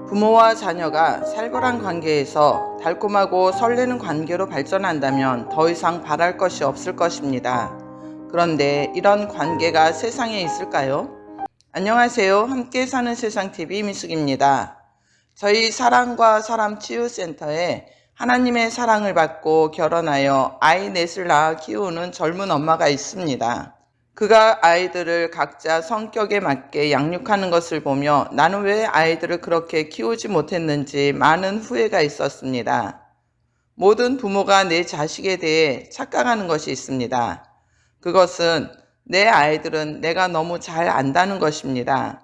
부모와 자녀가 살벌한 관계에서 달콤하고 설레는 관계로 발전한다면 더 이상 바랄 것이 없을 것입니다. 그런데 이런 관계가 세상에 있을까요? 안녕하세요. 함께 사는 세상TV 미숙입니다. 저희 사랑과 사람 치유센터에 하나님의 사랑을 받고 결혼하여 아이 넷을 낳아 키우는 젊은 엄마가 있습니다. 그가 아이들을 각자 성격에 맞게 양육하는 것을 보며 나는 왜 아이들을 그렇게 키우지 못했는지 많은 후회가 있었습니다. 모든 부모가 내 자식에 대해 착각하는 것이 있습니다. 그것은 내 아이들은 내가 너무 잘 안다는 것입니다.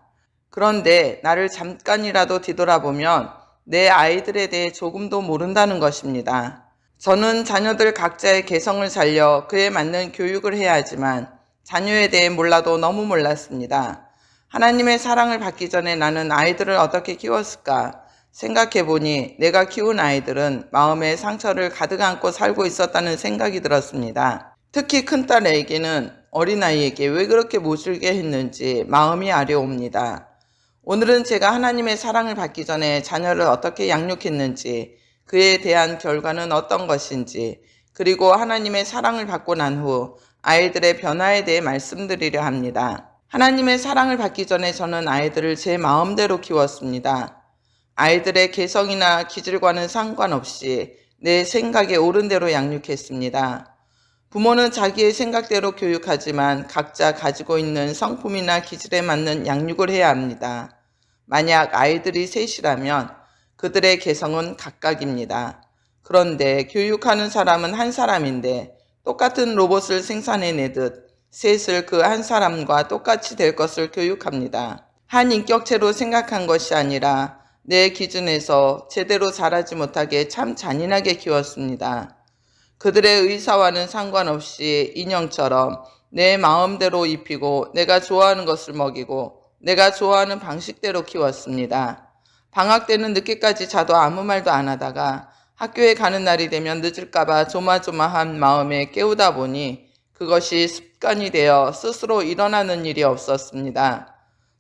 그런데 나를 잠깐이라도 뒤돌아보면 내 아이들에 대해 조금도 모른다는 것입니다. 저는 자녀들 각자의 개성을 살려 그에 맞는 교육을 해야 하지만 자녀에 대해 몰라도 너무 몰랐습니다. 하나님의 사랑을 받기 전에 나는 아이들을 어떻게 키웠을까 생각해보니 내가 키운 아이들은 마음에 상처를 가득 안고 살고 있었다는 생각이 들었습니다. 특히 큰딸에게는 어린아이에게 왜 그렇게 못줄게 했는지 마음이 아려옵니다. 오늘은 제가 하나님의 사랑을 받기 전에 자녀를 어떻게 양육했는지, 그에 대한 결과는 어떤 것인지, 그리고 하나님의 사랑을 받고 난 후 아이들의 변화에 대해 말씀드리려 합니다. 하나님의 사랑을 받기 전에 저는 아이들을 제 마음대로 키웠습니다. 아이들의 개성이나 기질과는 상관없이 내 생각에 옳은 대로 양육했습니다. 부모는 자기의 생각대로 교육하지만 각자 가지고 있는 성품이나 기질에 맞는 양육을 해야 합니다. 만약 아이들이 셋이라면 그들의 개성은 각각입니다. 그런데 교육하는 사람은 한 사람인데 똑같은 로봇을 생산해내듯 셋을 그 한 사람과 똑같이 될 것을 교육합니다. 한 인격체로 생각한 것이 아니라 내 기준에서 제대로 자라지 못하게 참 잔인하게 키웠습니다. 그들의 의사와는 상관없이 인형처럼 내 마음대로 입히고 내가 좋아하는 것을 먹이고 내가 좋아하는 방식대로 키웠습니다. 방학 때는 늦게까지 자도 아무 말도 안 하다가 학교에 가는 날이 되면 늦을까봐 조마조마한 마음에 깨우다 보니 그것이 습관이 되어 스스로 일어나는 일이 없었습니다.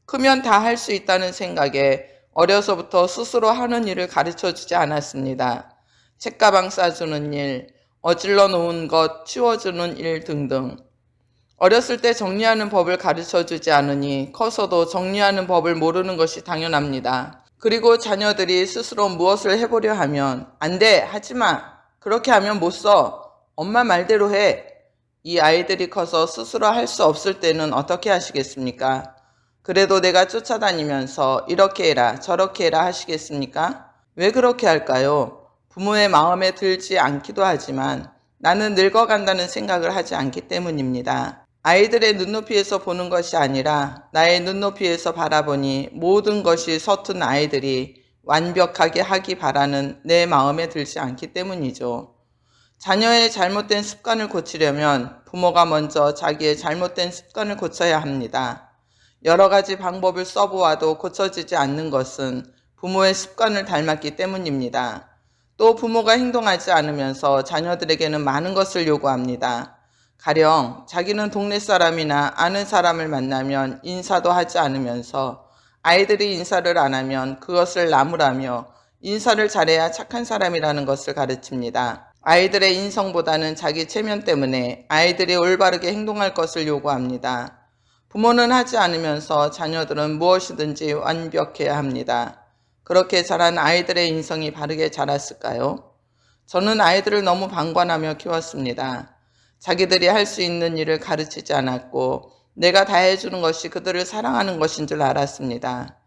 크면 다 할 수 있다는 생각에 어려서부터 스스로 하는 일을 가르쳐주지 않았습니다. 책가방 싸주는 일, 어질러 놓은 것 치워주는 일 등등. 어렸을 때 정리하는 법을 가르쳐주지 않으니 커서도 정리하는 법을 모르는 것이 당연합니다. 그리고 자녀들이 스스로 무엇을 해보려 하면 안 돼, 하지마, 그렇게 하면 못 써, 엄마 말대로 해. 이 아이들이 커서 스스로 할 수 없을 때는 어떻게 하시겠습니까? 그래도 내가 쫓아다니면서 이렇게 해라 저렇게 해라 하시겠습니까? 왜 그렇게 할까요? 부모의 마음에 들지 않기도 하지만 나는 늙어간다는 생각을 하지 않기 때문입니다. 아이들의 눈높이에서 보는 것이 아니라 나의 눈높이에서 바라보니 모든 것이 서툰 아이들이 완벽하게 하기 바라는 내 마음에 들지 않기 때문이죠. 자녀의 잘못된 습관을 고치려면 부모가 먼저 자기의 잘못된 습관을 고쳐야 합니다. 여러 가지 방법을 써보아도 고쳐지지 않는 것은 부모의 습관을 닮았기 때문입니다. 또 부모가 행동하지 않으면서 자녀들에게는 많은 것을 요구합니다. 가령 자기는 동네 사람이나 아는 사람을 만나면 인사도 하지 않으면서 아이들이 인사를 안 하면 그것을 나무라며 인사를 잘해야 착한 사람이라는 것을 가르칩니다. 아이들의 인성보다는 자기 체면 때문에 아이들이 올바르게 행동할 것을 요구합니다. 부모는 하지 않으면서 자녀들은 무엇이든지 완벽해야 합니다. 그렇게 자란 아이들의 인성이 바르게 자랐을까요? 저는 아이들을 너무 방관하며 키웠습니다. 자기들이 할 수 있는 일을 가르치지 않았고 내가 다 해주는 것이 그들을 사랑하는 것인 줄 알았습니다.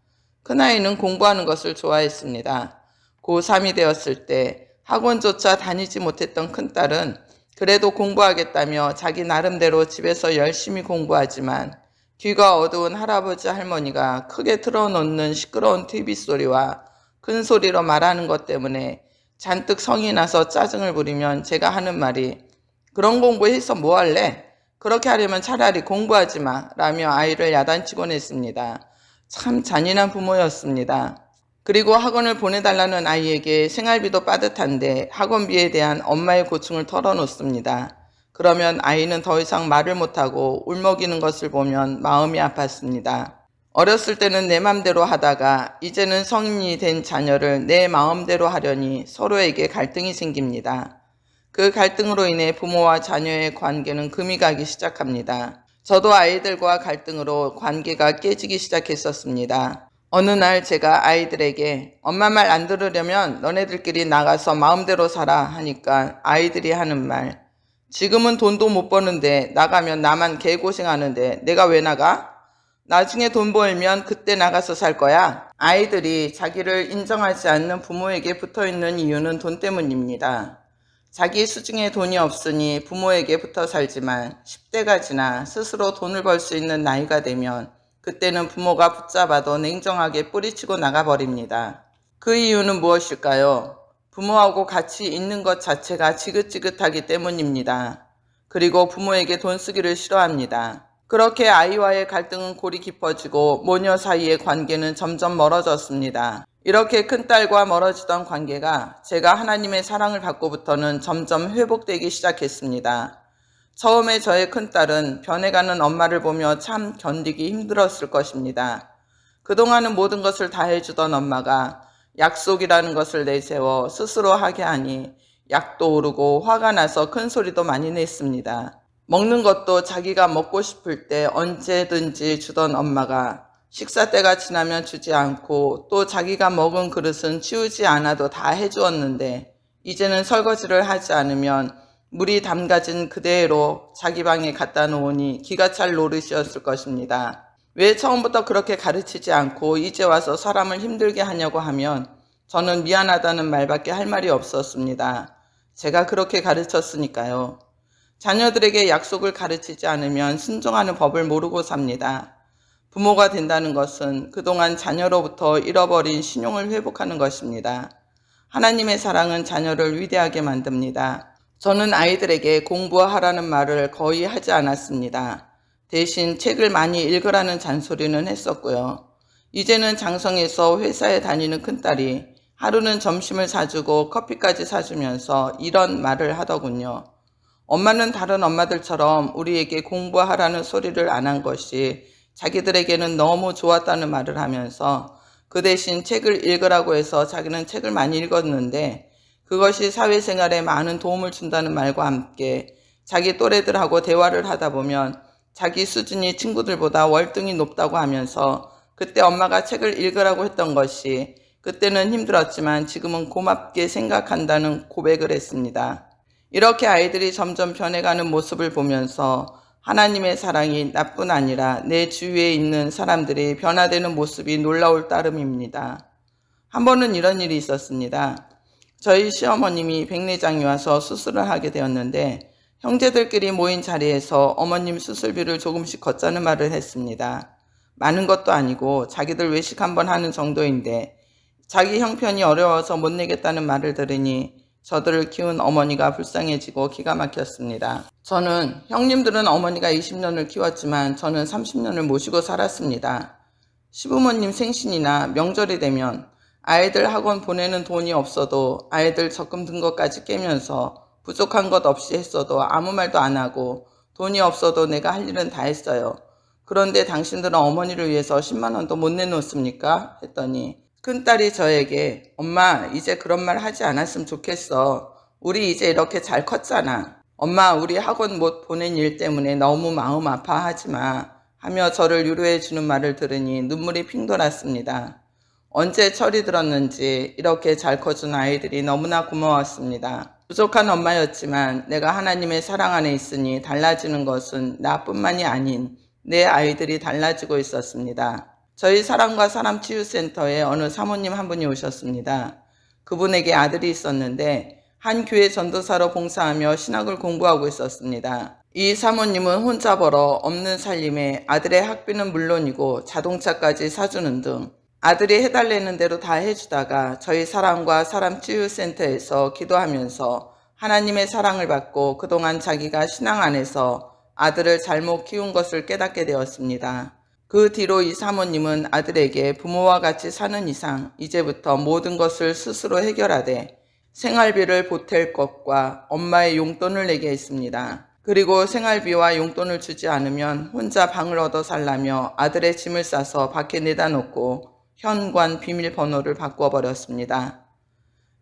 큰아이는 공부하는 것을 좋아했습니다. 고3이 되었을 때 학원조차 다니지 못했던 큰딸은 그래도 공부하겠다며 자기 나름대로 집에서 열심히 공부하지만 귀가 어두운 할아버지 할머니가 크게 틀어놓는 시끄러운 TV 소리와 큰 소리로 말하는 것 때문에 잔뜩 성이 나서 짜증을 부리면 제가 하는 말이 그런 공부해서 뭐 할래? 그렇게 하려면 차라리 공부하지 마 라며 아이를 야단치곤 했습니다. 참 잔인한 부모였습니다. 그리고 학원을 보내달라는 아이에게 생활비도 빠듯한데 학원비에 대한 엄마의 고충을 털어놓습니다. 그러면 아이는 더 이상 말을 못하고 울먹이는 것을 보면 마음이 아팠습니다. 어렸을 때는 내 맘대로 하다가 이제는 성인이 된 자녀를 내 마음대로 하려니 서로에게 갈등이 생깁니다. 그 갈등으로 인해 부모와 자녀의 관계는 금이 가기 시작합니다. 저도 아이들과 갈등으로 관계가 깨지기 시작했었습니다. 어느 날 제가 아이들에게 엄마 말 안 들으려면 너네들끼리 나가서 마음대로 살아 하니까 아이들이 하는 말, 지금은 돈도 못 버는데 나가면 나만 개고생하는데 내가 왜 나가? 나중에 돈 벌면 그때 나가서 살 거야. 아이들이 자기를 인정하지 않는 부모에게 붙어있는 이유는 돈 때문입니다. 자기 수중에 돈이 없으니 부모에게 붙어 살지만 10대가 지나 스스로 돈을 벌 수 있는 나이가 되면 그때는 부모가 붙잡아도 냉정하게 뿌리치고 나가버립니다. 그 이유는 무엇일까요? 부모하고 같이 있는 것 자체가 지긋지긋하기 때문입니다. 그리고 부모에게 돈 쓰기를 싫어합니다. 그렇게 아이와의 갈등은 골이 깊어지고 모녀 사이의 관계는 점점 멀어졌습니다. 이렇게 큰딸과 멀어지던 관계가 제가 하나님의 사랑을 받고부터는 점점 회복되기 시작했습니다. 처음에 저의 큰딸은 변해가는 엄마를 보며 참 견디기 힘들었을 것입니다. 그동안은 모든 것을 다 해주던 엄마가 약속이라는 것을 내세워 스스로 하게 하니 약도 오르고 화가 나서 큰 소리도 많이 냈습니다. 먹는 것도 자기가 먹고 싶을 때 언제든지 주던 엄마가 식사 때가 지나면 주지 않고 또 자기가 먹은 그릇은 치우지 않아도 다 해주었는데 이제는 설거지를 하지 않으면 물이 담가진 그대로 자기 방에 갖다 놓으니 기가 찰 노릇이었을 것입니다. 왜 처음부터 그렇게 가르치지 않고 이제 와서 사람을 힘들게 하냐고 하면 저는 미안하다는 말밖에 할 말이 없었습니다. 제가 그렇게 가르쳤으니까요. 자녀들에게 약속을 가르치지 않으면 순종하는 법을 모르고 삽니다. 부모가 된다는 것은 그동안 자녀로부터 잃어버린 신용을 회복하는 것입니다. 하나님의 사랑은 자녀를 위대하게 만듭니다. 저는 아이들에게 공부하라는 말을 거의 하지 않았습니다. 대신 책을 많이 읽으라는 잔소리는 했었고요. 이제는 장성에서 회사에 다니는 큰딸이 하루는 점심을 사주고 커피까지 사주면서 이런 말을 하더군요. 엄마는 다른 엄마들처럼 우리에게 공부하라는 소리를 안 한 것이 자기들에게는 너무 좋았다는 말을 하면서 그 대신 책을 읽으라고 해서 자기는 책을 많이 읽었는데 그것이 사회생활에 많은 도움을 준다는 말과 함께 자기 또래들하고 대화를 하다 보면 자기 수준이 친구들보다 월등히 높다고 하면서 그때 엄마가 책을 읽으라고 했던 것이 그때는 힘들었지만 지금은 고맙게 생각한다는 고백을 했습니다. 이렇게 아이들이 점점 변해가는 모습을 보면서 하나님의 사랑이 나뿐 아니라 내 주위에 있는 사람들이 변화되는 모습이 놀라울 따름입니다. 한 번은 이런 일이 있었습니다. 저희 시어머님이 백내장이 와서 수술을 하게 되었는데 형제들끼리 모인 자리에서 어머님 수술비를 조금씩 걷자는 말을 했습니다. 많은 것도 아니고 자기들 외식 한번 하는 정도인데 자기 형편이 어려워서 못 내겠다는 말을 들으니 저들을 키운 어머니가 불쌍해지고 기가 막혔습니다. 저는 형님들은 어머니가 20년을 키웠지만 저는 30년을 모시고 살았습니다. 시부모님 생신이나 명절이 되면 아이들 학원 보내는 돈이 없어도 아이들 적금 든 것까지 깨면서 부족한 것 없이 했어도 아무 말도 안 하고 돈이 없어도 내가 할 일은 다 했어요. 그런데 당신들은 어머니를 위해서 10만 원도 못 내놓습니까? 했더니 큰딸이 저에게 엄마 이제 그런 말 하지 않았으면 좋겠어. 우리 이제 이렇게 잘 컸잖아. 엄마 우리 학원 못 보낸 일 때문에 너무 마음 아파하지 마 하며 저를 위로해 주는 말을 들으니 눈물이 핑 돌았습니다. 언제 철이 들었는지 이렇게 잘 커준 아이들이 너무나 고마웠습니다. 부족한 엄마였지만 내가 하나님의 사랑 안에 있으니 달라지는 것은 나뿐만이 아닌 내 아이들이 달라지고 있었습니다. 저희 사랑과 사람 치유센터에 어느 사모님 한 분이 오셨습니다. 그분에게 아들이 있었는데 한 교회 전도사로 봉사하며 신학을 공부하고 있었습니다. 이 사모님은 혼자 벌어 없는 살림에 아들의 학비는 물론이고 자동차까지 사주는 등 아들이 해달라는 대로 다 해주다가 저희 사랑과 사람 치유센터에서 기도하면서 하나님의 사랑을 받고 그동안 자기가 신앙 안에서 아들을 잘못 키운 것을 깨닫게 되었습니다. 그 뒤로 이 사모님은 아들에게 부모와 같이 사는 이상 이제부터 모든 것을 스스로 해결하되 생활비를 보탤 것과 엄마의 용돈을 내게 했습니다. 그리고 생활비와 용돈을 주지 않으면 혼자 방을 얻어 살라며 아들의 짐을 싸서 밖에 내다 놓고 현관 비밀번호를 바꿔버렸습니다.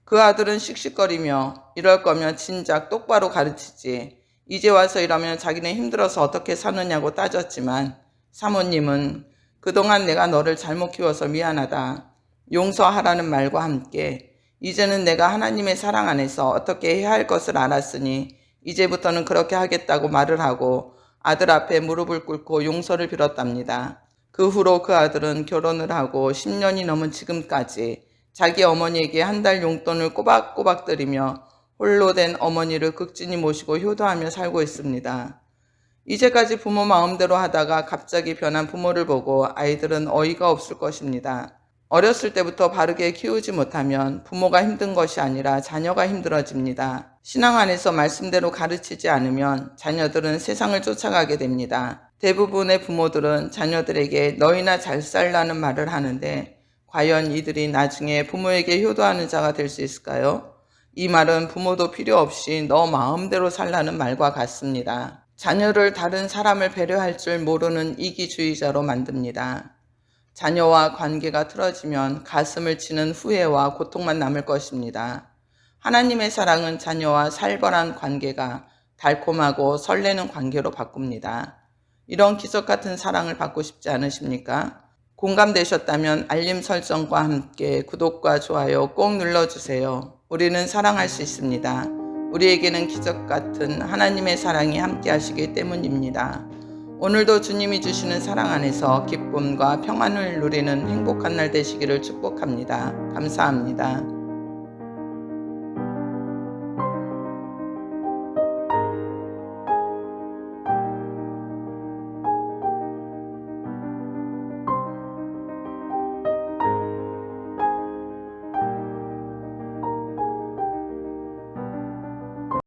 그 아들은 씩씩거리며 이럴 거면 진작 똑바로 가르치지. 이제 와서 이러면 자기는 힘들어서 어떻게 사느냐고 따졌지만 사모님은 그동안 내가 너를 잘못 키워서 미안하다. 용서하라는 말과 함께 이제는 내가 하나님의 사랑 안에서 어떻게 해야 할 것을 알았으니 이제부터는 그렇게 하겠다고 말을 하고 아들 앞에 무릎을 꿇고 용서를 빌었답니다. 그 후로 그 아들은 결혼을 하고 10년이 넘은 지금까지 자기 어머니에게 한 달 용돈을 꼬박꼬박 드리며 홀로 된 어머니를 극진히 모시고 효도하며 살고 있습니다. 이제까지 부모 마음대로 하다가 갑자기 변한 부모를 보고 아이들은 어이가 없을 것입니다. 어렸을 때부터 바르게 키우지 못하면 부모가 힘든 것이 아니라 자녀가 힘들어집니다. 신앙 안에서 말씀대로 가르치지 않으면 자녀들은 세상을 쫓아가게 됩니다. 대부분의 부모들은 자녀들에게 너희나 잘 살라는 말을 하는데 과연 이들이 나중에 부모에게 효도하는 자가 될 수 있을까요? 이 말은 부모도 필요 없이 너 마음대로 살라는 말과 같습니다. 자녀를 다른 사람을 배려할 줄 모르는 이기주의자로 만듭니다. 자녀와 관계가 틀어지면 가슴을 치는 후회와 고통만 남을 것입니다. 하나님의 사랑은 자녀와 살벌한 관계가 달콤하고 설레는 관계로 바꿉니다. 이런 기적 같은 사랑을 받고 싶지 않으십니까? 공감되셨다면 알림 설정과 함께 구독과 좋아요 꼭 눌러주세요. 우리는 사랑할 수 있습니다. 우리에게는 기적 같은 하나님의 사랑이 함께 하시기 때문입니다. 오늘도 주님이 주시는 사랑 안에서 기쁨과 평안을 누리는 행복한 날 되시기를 축복합니다. 감사합니다.